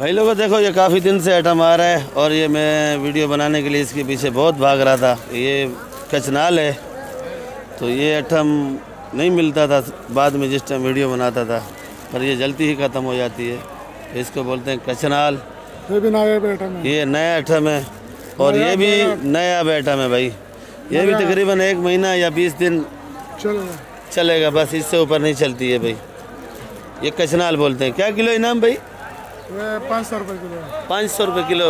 भाई लोगों देखो, ये काफ़ी दिन से आइटम आ रहा है और ये मैं वीडियो बनाने के लिए इसके पीछे बहुत भाग रहा था। ये कचनाल है, तो ये आइटम नहीं मिलता था बाद में जिस टाइम वीडियो बनाता था, पर ये जल्दी ही ख़त्म हो जाती है। इसको बोलते हैं कचनाल। ये भी नया आइटम है, ये नया आइटम है और ये भी नया आइटम है भाई। ये भी तकरीबन 1 महीना या 20 दिन चलेगा, बस इससे ऊपर नहीं चलती है भाई। ये कचनाल बोलते हैं। क्या किलो इनाम भाई? 500 रुपये किलो। 500 रुपये किलो।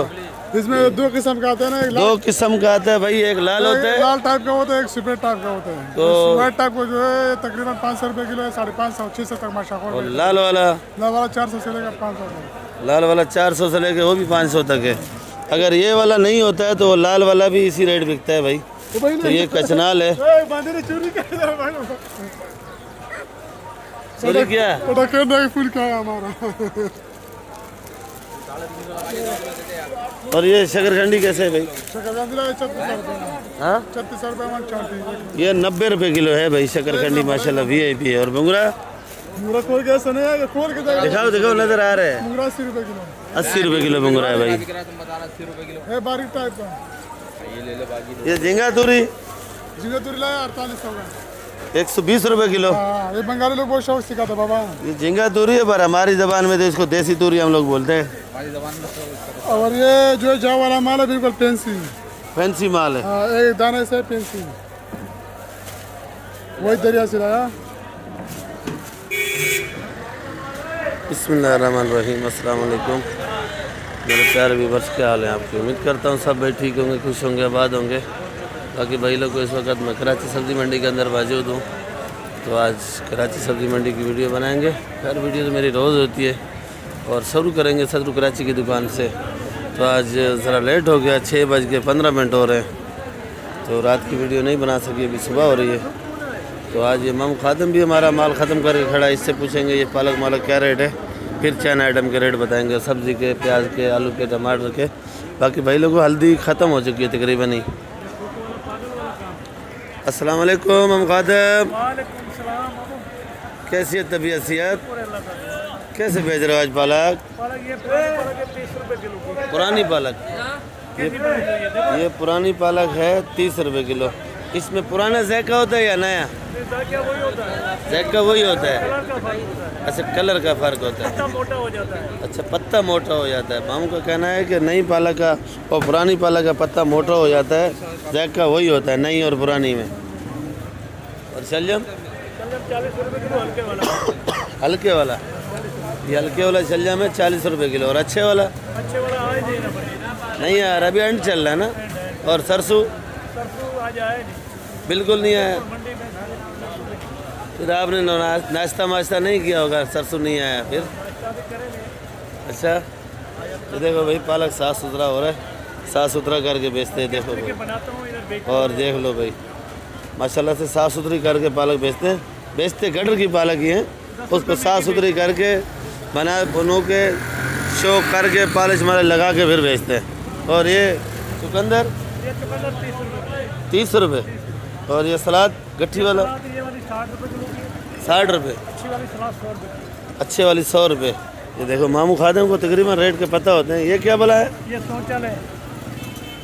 इसमें 2 किस्म का आता है ना, 2 किस्म का आता है भाई। एक लाल होता है, लाल टाइप का होता है, एक सफेद टाइप का होता है। तो व्हाइट टाइप को जो है तकरीबन 500 रुपये किलो है, 550 600 तक माशाल्लाह। और लाल वाला 400 से लेकर 500 तक। लाल वाला 400 से लेकर वो भी 500 तक है। अगर ये वाला नहीं होता है तो वो लाल वाला भी इसी रेट बिकता है भाई। तो ये कचनाल है। चोरी क्या फूल क्या है हमारा। और ये शकरकंदी कैसे है भाई? शकरकंदी 36 रुपये। हाँ, 36 रुपये। ये 90 रुपये किलो है भाई शकरकंदी, माशाल्लाह VIP है। और मुंगरा खोल के ऐसा नहीं है, खोल के दिखाओ दिखाओ, नजर आ रहा है। मुंगरा 80 रुपये किलो। 80 रुपये किलो मुंगरा है भाई। है बारीक टाइप का। ये झींगा तूरी लाया 48 का, 120 रुपये किलो। ये बंगाली लोग बहुत शौक सिखाते बाबा। ये झींगा तूरी है, पर हमारी जबान में तो इसको देसी तूरी हम लोग बोलते हैं। और ये जो जा वाला माल है बिल्कुल फैंसी माल है। एक दाने से पेंसी, वही दरिया से लाया। बिस्मिल्लाहिर्रहमानिर्रहीम। अस्सलाम वालेकुम मेरे प्यारे व्यूअर्स, क्या हाल है आपकी? उम्मीद करता हूँ सब भाई ठीक होंगे, खुश होंगे, आबाद होंगे। बाकी भाई लोग को इस वक्त मैं कराची सब्ज़ी मंडी के अंदर मौजूद हूँ। तो आज कराची सब्ज़ी मंडी की वीडियो बनाएंगे। हर वीडियो तो मेरी रोज़ होती है और शुरू करेंगे सदर कराची की दुकान से। तो आज ज़रा लेट हो गया, 6:15 हो रहे हैं, तो रात की वीडियो नहीं बना सकी, अभी सुबह हो रही है। तो आज ये इमाम खादिम भी हमारा माल ख़त्म करके खड़ा है, इससे पूछेंगे ये पालक मालक क्या रेट है, फिर चैन आइटम के रेट बताएंगे, सब्ज़ी के, प्याज के, आलू के, टमाटर के। बाकी भाई लोगों हल्दी ख़त्म हो चुकी है तकरीबन ही। अस्सलाम वालेकुम इमाम खादिम। कैसी है तबीयत, सेहत? कैसे बेच रहे हो आज पालक? पुरानी पालक, ये पुरानी पालक है 30 रुपये किलो। इसमें पुराना ज़ायका होता है या नया? ज़ायका वही होता है। अच्छा, कलर का फ़र्क होता है। मोटा हो जाता है। अच्छा, पत्ता मोटा हो जाता है। मामू का कहना है कि नई पालक का और पुरानी पालक का पत्ता मोटा हो जाता है, ज़ायका वही होता है नई और पुरानी में। और शलजम 40 रुपये किलो हल्के वाला। हल्के वाला, ये हल्के वाला शलजम है 40 रुपये किलो। और अच्छे वाला? अच्छे वाला आज नहीं ना, नहीं यार, अभी एंड चल रहा है ना। और सरसों आज आए नहीं, बिल्कुल नहीं आया। मंडी में फिर आपने नाश्ता वाश्ता नहीं किया होगा, सरसों नहीं आया फिर। अच्छा, तो देखो भाई पालक साफ़ सुथरा हो रहा है, साफ़ सुथरा करके बेचते हैं। देखो बनाता हूँ इधर बेच। और देख लो भाई माशाल्लाह से साफ़ सुथरी करके पालक बेचते गटर की पालक ही है, उसको साफ़ सुथरी करके बना बुनो के शो करके पॉलिश मालिश लगा के फिर बेचते हैं। और ये चुकंदर 30 रुपये। और ये सलाद गट्ठी वाला 60 रुपये। अच्छे वाली 100 रुपये। ये देखो मामू खादिम को तकरीबन रेट के पता होते हैं। ये क्या बोला है? ये सोचल है।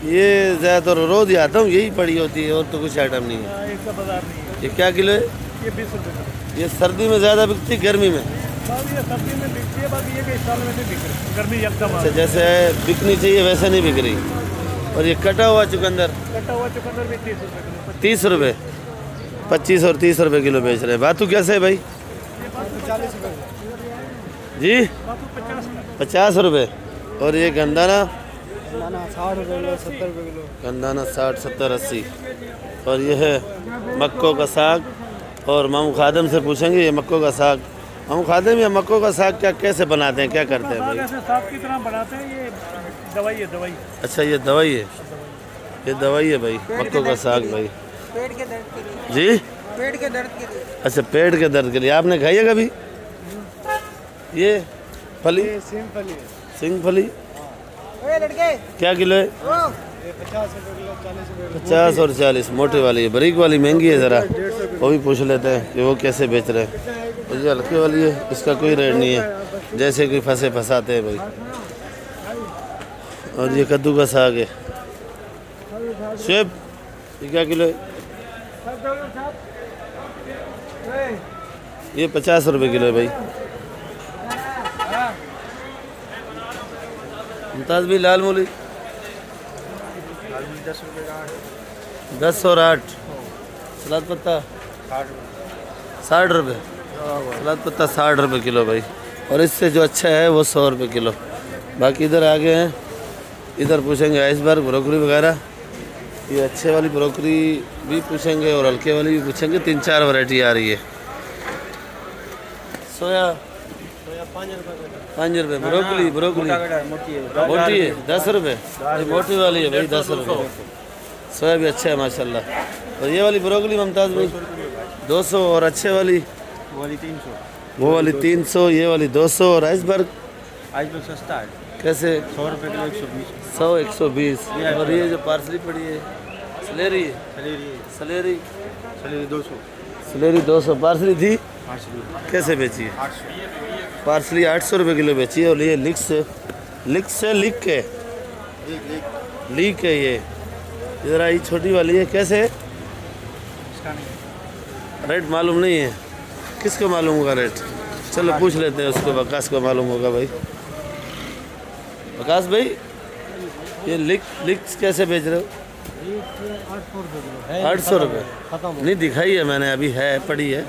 ये ज़्यादातर रोज़ ही आता हूँ, यही पड़ी होती है और तो कुछ आइटम नहीं है। इसका बाजार नहीं है। ये क्या किलो है? ये 20 रुपये। ये सर्दी में ज़्यादा बिकती, गर्मी में? ये सर्दी में बिकती है, बाकी ये कि इस साल में नहीं बिक रही, गर्मी एकदम। अच्छा, जैसे बिकनी चाहिए वैसे नहीं बिक रही। और ये कटा हुआ चुकंदर? कटा हुआ चुकंदर भी 30 रुपये किलो। 30 रुपये। 25 और 30 रुपये किलो बेच रहे हैं। बातू कैसे है भाई? 40 रुपये जी, 50 रुपये। और ये गंदाना? 60 रुपये किलो, 70 रुपये किलो। गंदाना 60, 70, 80। और ये है मक्कों का साग। और मामू खादिम से पूछेंगे ये मक्कों का साग, मामू खादिम ये मक्कों का साग क्या कैसे बनाते हैं, क्या करते हैं भाई? ऐसे साग की तरह बनाते हैं। ये दवाई है, दवाई। अच्छा, ये दवाई है, ये दवाई है भाई मक्कों का साग भाई। पेट के दर्द के लिए। जी, पेट के दर्द के लिए। अच्छा, पेट के दर्द के लिए। आपने खाई है कभी ये फली? सिंग फली लड़के क्या किलो है? 50 रुपये किलो, 40 रुपये। 50 और 40। मोटे वाली है, बारीक वाली महंगी है ज़रा, वो भी पूछ लेते हैं कि वो कैसे बेच रहे हैं। और ये हल्के वाली है, इसका कोई रेट नहीं है, जैसे कि फंसे फंसाते हैं भाई। और ये कद्दू का साग है। सेब ये क्या किलो है? ये 50 रुपये किलो है भाई। मुमताज भी लाल मूली 10 और 8। सलाद पत्ता 60 रुपये। सलाद पत्ता 60 रुपये किलो भाई। और इससे जो अच्छा है वो 100 रुपये किलो। बाकी इधर आगे हैं, इधर पूछेंगे आइसबर्ग ब्रोकली वगैरह। ये अच्छे वाली ब्रोकली भी पूछेंगे और हल्के वाली भी पूछेंगे। 3-4 वैरायटी आ रही है। सोया 5 रुपये। ब्रोकली मोटी है 10 रुपये। मोटी वाली है भाई 10 रुपये। सोया भी अच्छा है माशाल्लाह। और ये वाली ब्रोकली मुमताज़ भाई 200। और अच्छे वाली वो वाली 300। ये वाली 200। और आइसबर्ग सस्ता है कैसे? 100 रुपये किलो 120। 100 120। और ये जो पार्सली पड़ी है सलेरी है। सलेरी 200। सलेरी 200। पार्सली थी कैसे बेची है? 800। पार्सली 800 रुपये किलो बेची है। और ये लिक है ये। इधर आई छोटी वाली है कैसे? रेट मालूम नहीं है। किसको मालूम होगा रेट? चलो पूछ लेते हैं उसको। वकास को मालूम होगा भाई। वकास भाई ये लिक्स कैसे बेच रहे हो? 800 रुपये। नहीं दिखाई है मैंने अभी, है पड़ी है।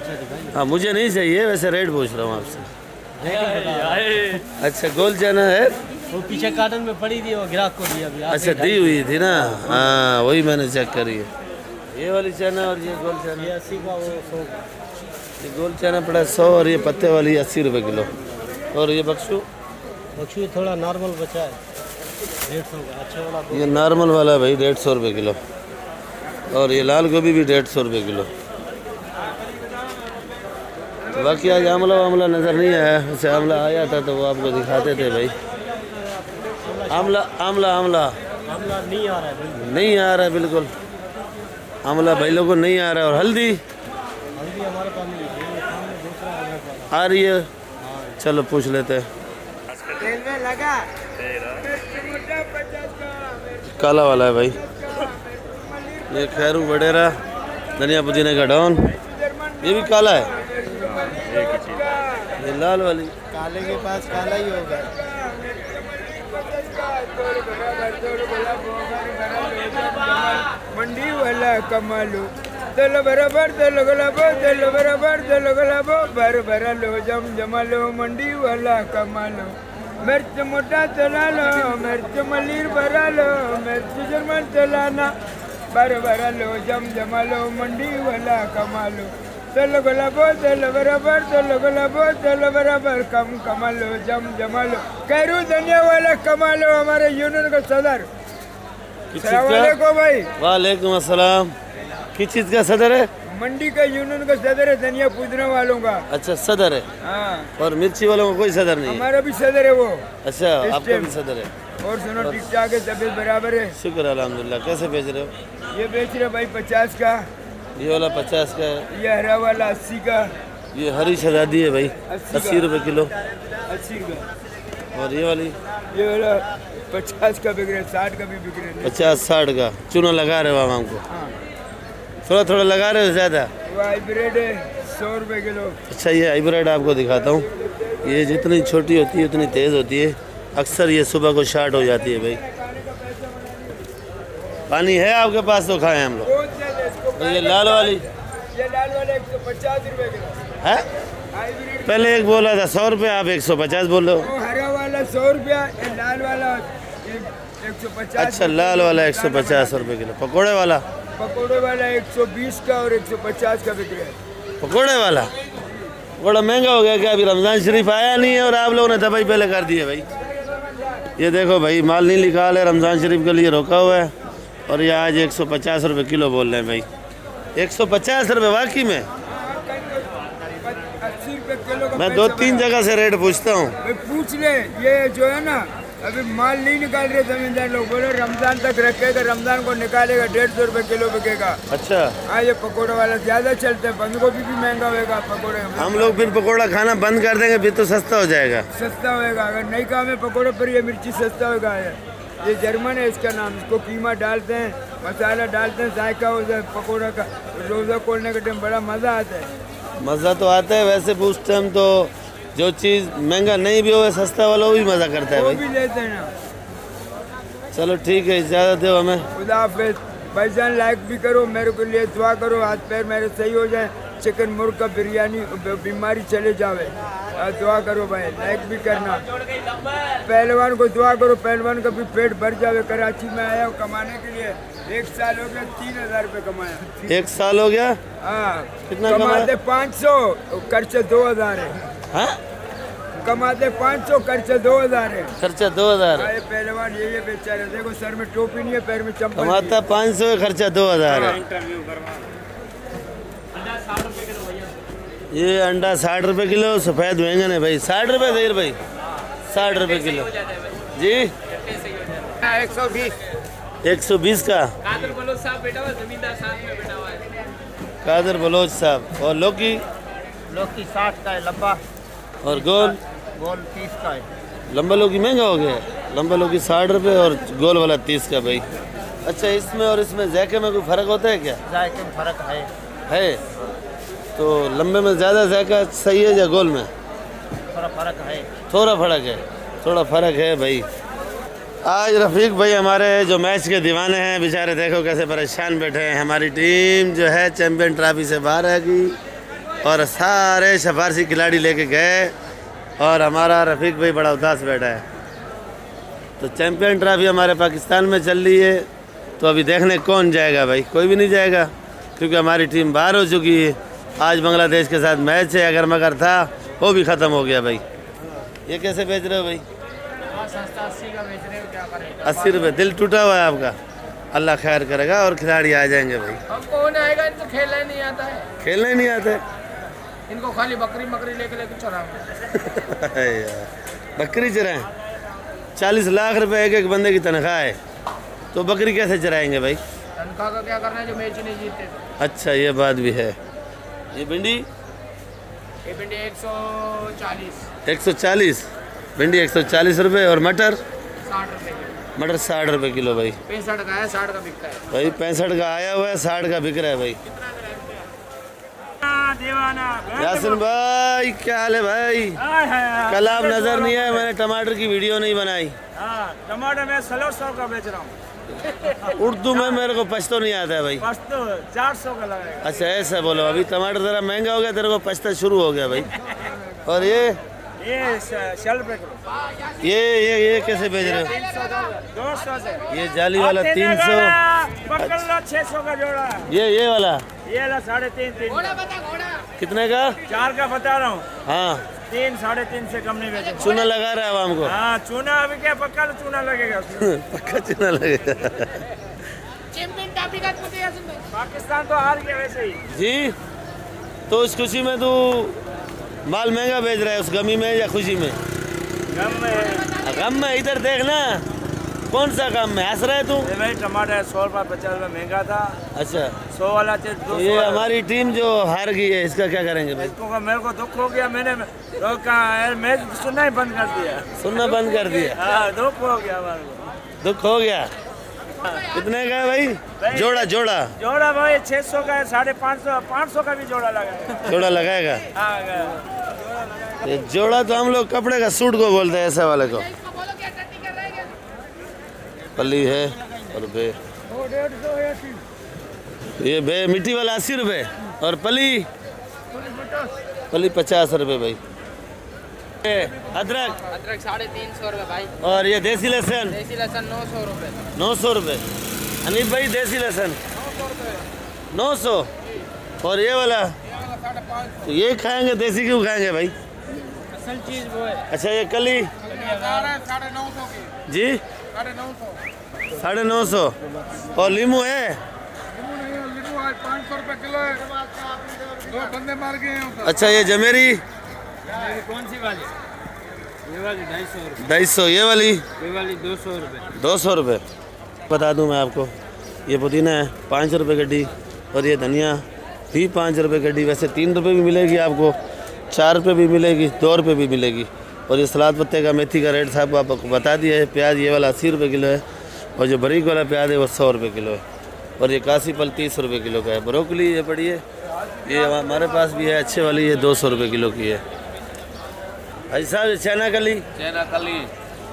हाँ मुझे नहीं चाहिए, वैसे रेट पूछ रहा हूँ आपसे। अच्छा गोल चना है वो पीछे कार्टन में पड़ी थी, वो ग्राहक को दी अभी। अच्छा दी हुई थी ना? हाँ वही मैंने चेक करी है। ये वाली चना और ये गोल चना 80 का, वो 100 का। ये गोल चना पड़ा 100 और ये पत्ते वाली 80 रुपये किलो। और ये बक्सू थोड़ा नॉर्मल बचा है 150 का। अच्छा वाला ये नॉर्मल वाला है भाई 150 रुपये किलो। और ये लाल गोभी भी 150 रुपये किलो। तो बाकी आज आमला नज़र नहीं आया। वैसे आमला आया था तो वो आपको दिखाते थे भाई। आमला नहीं आ रहा है बिल्कुल। नहीं आ रहा है बिल्कुल। आमला भाई लोगों को नहीं आ रहा है। और हल्दी हमारे पास नहीं है, सामने दूसरा अदरक वाला। आ रही है। चलो पूछ लेते हैं। तेल में लगा काला वाला है भाई। ये खैरू वडेरा धनिया पुदीने का डॉन, ये भी काला है। ये लाल वाली काले के पास काला ही होगा। मंडी वाला कमालो दल बराबर दल गुलाबो बर भरा लो जम जमा लो। मंडी वाला कमालो मिर्च मोटा चला लो, मिर्च मलीर भरा लो, मिर्च जर्मन चलाना बर भरा लो जम जमा लो। मंडी वाला कमालो दल बराबर कम कमा लो जम जमा लो। खैरू धनिया वाला कमा लो। हमारे यूनियन का सदर सलामकुम भाई। वालेकुम अस्सलाम। किस चीज़ का सदर है? मंडी का यूनियन का सदर है धनिया पुदीना वालों का। अच्छा सदर है। हाँ और मिर्ची वालों का कोई सदर नहीं है? हमारा भी सदर है वो। अच्छा आपका भी सदर है। और सुनो ठीक ठाक है, तबीयत बराबर है? शुक्र अल्हम्दुलिल्लाह। कैसे बेच रहे हो? ये बेच रहे भाई 50 का। ये वाला 50 का है। ये हरा वाला 80 का। ये हरी शहजादी है भाई 80 रुपये किलो। 80 का। और ये वाली ये वाला 50 का बिक रहा है, 60 का भी बिक रहा है। 50-60 का। चूना लगा रहे हो आम को? हाँ थोड़ा लगा रहे हो ज़्यादा? वो हाइब्रिड है 100 रुपये किलो। अच्छा ये हाइब्रिड आपको दिखाता हूँ। ये जितनी छोटी होती है उतनी तेज़ होती है। अक्सर ये सुबह को शार्ट हो जाती है भाई। पानी है आपके पास तो खाएं हम लोग। और ये लाल वाली? ये लाल वाला 150 रुपये किलो है। हाइब्रिड। पहले एक बोला था 100 रुपये, आप 150 बोल रहे हो। वो हरा वाला 100 रुपया, ये लाल वाला 150। अच्छा लाल वाला 150 रुपये किलो। पकोड़े वाला? पकौड़े वाला 120 का और 150 का बिक रहा है। पकोड़े वाला बड़ा महंगा हो गया क्या? अभी रमज़ान शरीफ आया नहीं है और आप लोगों ने दवाई पहले कर दी है भाई। ये देखो भाई माल नहीं निकाल है, रमज़ान शरीफ के लिए रोका हुआ है। और ये आज 150 रुपये किलो बोल रहे हैं भाई। 150 रुपये वाकई में? 80 रुपये किलो का। मैं 2-3 जगह से रेट पूछता हूँ। भाई पूछ ले, ये जो है ना अभी माल नहीं निकाल रहे जमींदार लोग, बोले रमजान तक रखेगा, रमजान को निकालेगा 150 रुपये किलो बिकेगा। अच्छा हाँ ये पकौड़े वाला ज्यादा चलते हैं, बंद गोभी भी महंगा होगा पकौड़े। हम लोग फिर पकोड़ा खाना बंद कर देंगे फिर तो सस्ता हो जाएगा। सस्ता होएगा, अगर नहीं काम है पकौड़े पर ये मिर्ची सस्ता होगा। ये जर्मन है इसका नाम। इसको कीमा डालते हैं, मसाला डालते हैं, जायका हो जाए पकौड़ा का। रोज़ा खोलने के टाइम बड़ा मज़ा आता है। मज़ा तो आता है वैसे उस टाइम तो जो चीज़ महंगा नहीं भी हो सस्ता वाला वो भी मज़ा करता है वो भाई। भी लेते हैं ना। चलो ठीक है, इजाज़त दो हमें। खुदा हाफिज़। भाईजान लाइक भी करो, मेरे को लिए दुआ करो, हाथ पैर मेरे सही हो जाए, चिकन मुर्गा बिरयानी बीमारी चले जावे। दुआ करो भाई, लाइक भी करना। पहलवान को दुआ करो, पहलवान का भी पेट भर जावे। कराची में आया हूँ कमाने के लिए, 1 साल हो गया, 3000 रुपये कमाया। 1 साल हो गया? हाँ। कितना कमाते 500, खर्चे 2000 है। हाँ, कमाते 500, खर्चे 2000 है। खर्चा 2000 है। अरे पहलवान ये बेचारे, देखो सर में टोपी नहीं है, पैर में चप्पल नहीं है। कमाता 500 है, खर्चा 2000 है। ये अंडा 60 रुपए किलो, सफ़ेद बैंगन है भाई 60 रुपए ज़हीर भाई, 60 रुपए किलो जी। 120। 120 का कादर बलोच साहब बैठा हुआ, जमींदार साथ में बैठा हुआ है। कादर बलोच साहब। और लौकी? लौकी 60 का है लंबा, और गोल? गोल 30 का है। लंबा लौकी महंगा हो गया है। लंबा लौकी 60 रुपए और गोल वाला 30 का भाई। अच्छा, इसमें और इसमें जायके में कोई फ़र्क होता है क्या? जायके में फ़र्क है, तो लंबे में ज़्यादा जायका सही है या गोल में? थोड़ा फ़र्क है। थोड़ा फ़र्क है, थोड़ा फ़र्क है भाई। आज रफ़ीक भाई हमारे जो मैच के दीवाने हैं बेचारे, देखो कैसे परेशान बैठे हैं। हमारी टीम जो है चैम्पियन ट्रॉफी से बाहर है गई और सारे सिफारशी खिलाड़ी लेके गए और हमारा रफ़ीक भाई बड़ा उदास बैठा है। तो चैम्पियन ट्रॉफी हमारे पाकिस्तान में चल रही है, तो अभी देखने कौन जाएगा भाई? कोई भी नहीं जाएगा क्योंकि हमारी टीम बाहर हो चुकी है। आज बांग्लादेश के साथ मैच है, अगर मगर था वो भी ख़त्म हो गया भाई। ये कैसे बेच रहे हो भाई? 80 का बेच रहे हो, क्या करें? 80 रुपये। दिल टूटा हुआ है आपका, अल्लाह खैर करेगा और खिलाड़ी आ जाएंगे भाई। अब कौन आएगा? इनको खेलना ही नहीं आता है, खेलने नहीं आते इनको खाली बकरी लेके चढ़ाओ। यार, बकरी चराएं? 40 लाख रुपए एक बंदे की तनख्वाह है, तो बकरी कैसे चराएंगे भाई? तनख्वाह का क्या करना है जो मैच ही नहीं जीतते तो। अच्छा, ये बात भी है। ये भिंडी? ये भिंडी 140। 140 भिंडी, 140 रुपये। और मटर? 60 रुपये किलो। मटर 60 रुपये किलो भाई। 65 का है, 60 का बिकता है भाई 65 का आया हुआ है, 60 का बिक रहा है भाई। यासिन भाई क्या हाल है भाई? कल आप नजर नहीं आए, मैंने टमाटर की वीडियो नहीं बनाई। टमाटर में 100 का बेच रहा हूँ। उर्दू में मेरे को पछतो नहीं आता है भाई। पछतो 400 का लगाएगा। अच्छा ऐसा बोलो, अभी टमाटर जरा महंगा हो गया, तेरे को पछता शुरू हो गया भाई। और ये 100 रुपये किलो। ये कैसे बेच रहे हो? 200 से। ये जाली वाला 300। पकड़ लो 600 का जोड़ा। ये वाला? ये ला 3.5 कितने का? 4 का बता रहा हूँ। हाँ, 3 3.5 से कम नहीं बेचे। चूना लगा रहा है आवाम को। हाँ चूना अभी क्या पक्का चूना लगेगा उसमें। पक्का चूना लगेगा। चैंपियन ट्रॉफी का मुझे यासिन भाई। पाकिस्तान तो हार गया वैसे ही। जी, तो इस खुशी में तू माल महंगा बेच रहा है, उस गमी में या खुशी में? गम में। इधर देखना, कौन सा काम में हंस रहा है तू? भाई टमाटर 100 रुपये 50 रुपये महंगा था। अच्छा, 100 वाला चीज तो ये हमारी टीम जो हार गई है, इसका क्या करेंगे भाई? इसको मेरे को दुख हो गया, मैंने मैच सुनना ही बंद कर दिया। सुनना बंद कर दिया? हाँ दुख हो गया हमारे को। दुख हो गया। कितने का है भाई? जोड़ा भाई 600 का है, 550 500 का भी जोड़ा लगा। जोड़ा लगाएगा? हाँ ये जोड़ा तो हम लोग कपड़े का सूट को बोलते हैं, ऐसे वाले को। पल्ली है और बे, ये बे मिट्टी वाला 80 रुपये और पली 50 रुपये भाई। अदरक 350 रुपये भाई। और ये देसी लहसुन? 900 रुपये। 900 रुपये। हनीफ भाई देसी लहसुन 900। और ये वाला? तो ये खाएंगे, देसी क्यों खाएंगे भाई? असल चीज़ वो है। अच्छा, ये कली? 950 की। जी 950। 950। और लीमू है? लीमू 500 रुपये किलो है, 2 बंदे मार गए हैं। अच्छा, ये जमेरी? कौन सी वाली? ये वाली 250 रुपये। 250। ये वाली? ये वाली 200 रुपये। 200 रुपये। बता दूं मैं आपको, ये पुदीना है 5 रुपये गड्डी और ये धनिया भी 5 रुपये गड्डी। वैसे 3 रुपये भी मिलेगी आपको, 4 रुपये भी मिलेगी, 2 रुपये भी मिलेगी। और ये सलाद पत्ते का मेथी का रेट साहब आपको बता दिया है। प्याज ये वाला 80 रुपये किलो है और जो बारीक वाला प्याज है वो 100 रुपये किलो है और ये कासी फल 30 रुपये किलो का है। ब्रोकली ये पड़ी है, ये हमारे पास भी है अच्छे वाली, ये 200 रुपये किलो की है। भाई साहब ये चना कली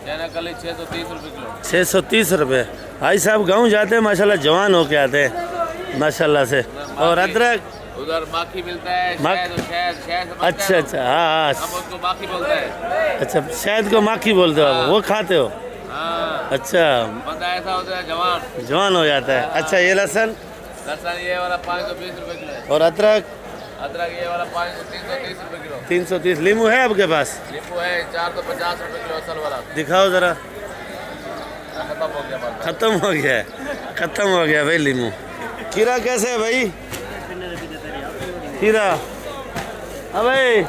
630 रुपये किलो। 630 रुपये। भाई साहब गाँव जाते हैं माशाल्लाह, जवान होके आते हैं माशाल्लाह से। और अदरक उधर माखी मिलता है, शहद अच्छा अच्छा, हाँ हम उसको माखी बोलते हैं। अच्छा, शहद को माखी बोलते हो आप, वो खाते हो? हाँ, अच्छा, बंदा ऐसा होता है जवान जवान हो जाता है। अच्छा, ये लहसुन ये वाला 520 रुपये किलो है। और अदरक अदरक ये वाला 330 रुपये किलो। 330। नींबू है आपके पास? नींबू है 450 रुपये किलो असल वाला। दिखाओ ज़रा। खत्म हो गया बात। खत्म हो गया है, खत्म हो गया भाई नींबू। खीरा कैसे है भाई? खीरा, हाँ भाई,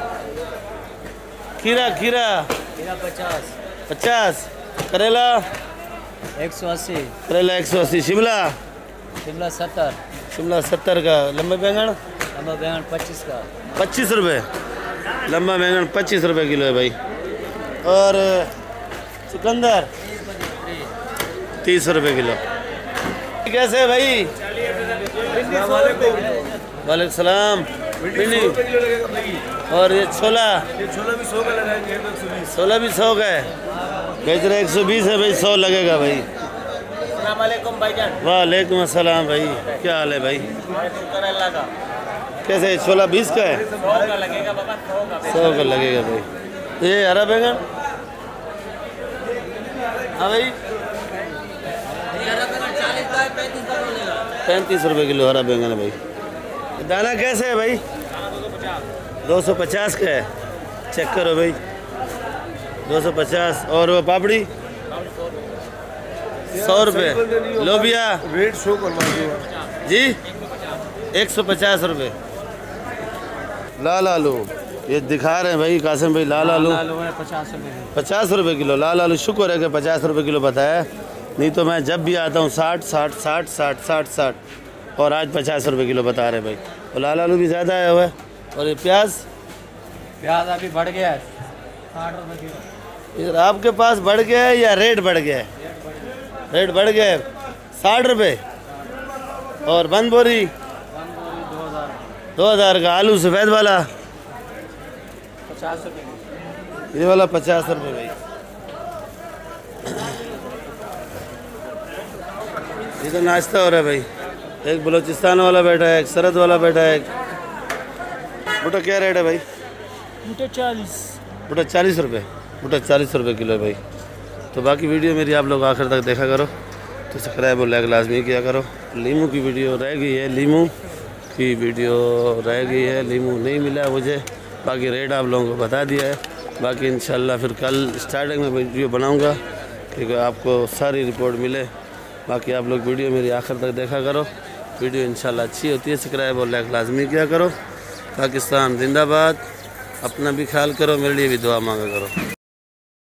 खीरा खीरा 50। करेला 180, करेला 180। शिमला शिमला 70, शिमला 70 का। लंबा बैंगन लंबा बैंगन 25 का। 25 रुपये। लंबा बैंगन 25 रुपये किलो है भाई। और चुकंदर 30 रुपये किलो। कैसे है भाई? वालेकुम सलाम। भिंडी और ये छोला भी 100 का लगाएंगे। 16 भी 100 का है, बेच रहे 120 है भाई, 100 लगेगा भाई। अस्सलामुअलैकुम भाईजान। वालेकुम अस्सलाम भाई, क्या हाल है भाई? शुक्र अल्लाह का। कैसे छोला 20 का है? 100 का लगेगा बाबा, 100 का लगेगा भाई। ये हरा बैंगन, हाँ भाई 35 रुपये किलो हरा बैंगन है भाई। दाना कैसे है भाई? 250 का है, चेक करो भाई 250। और वो पापड़ी 100 रुपये। लोबिया रेट शो करवा जी 150 रुपये। लाल आलू ये दिखा रहे हैं भाई कासिम भाई, लाल आलू 50 रुपये किलो। लाल आलू शुक्र है कि 50 रुपये किलो बताया, नहीं तो मैं जब भी आता हूँ 60 और आज 50 रुपये किलो बता रहे भाई। और लाल आलू भी ज़्यादा आया हुआ है। और ये प्याज अभी बढ़ गया है 60 रुपये किलो। इधर आपके पास बढ़ गया है या रेट बढ़ गया है? रेट बढ़ गया है 60 रुपये। और बंद बोरी 2000 का। आलू सफ़ेद वाला 50 रुपये। ये वाला 50 रुपये भाई। ये तो नाश्ता हो रहा है भाई। एक बलूचिस्तान वाला बैठा है, एक सरहद वाला बैठा है। बूटा क्या रेट है भाई? बूटा 40। बूटा 40 रुपये। बूटा 40 रुपये किलो है भाई। तो बाकी वीडियो मेरी आप लोग आखिर तक देखा करो, तो सब्सक्राइब और लाइक लाजमी किया करो। लीमू की वीडियो रह गई है, लीमू की वीडियो रह गई है, लीमू नहीं मिला मुझे। बाकी रेट आप लोगों को बता दिया है। बाकी इंशाल्लाह फिर कल स्टार्टिंग में वीडियो बनाऊँगा क्योंकि आपको सारी रिपोर्ट मिले। बाकी आप लोग वीडियो मेरी आखिर तक देखा करो, वीडियो इंशाल्लाह अच्छी होती है। सब्सक्राइब और लाइक लाजमी किया करो। पाकिस्तान जिंदाबाद। अपना भी ख्याल करो, मेरे लिए भी दुआ मांगा करो।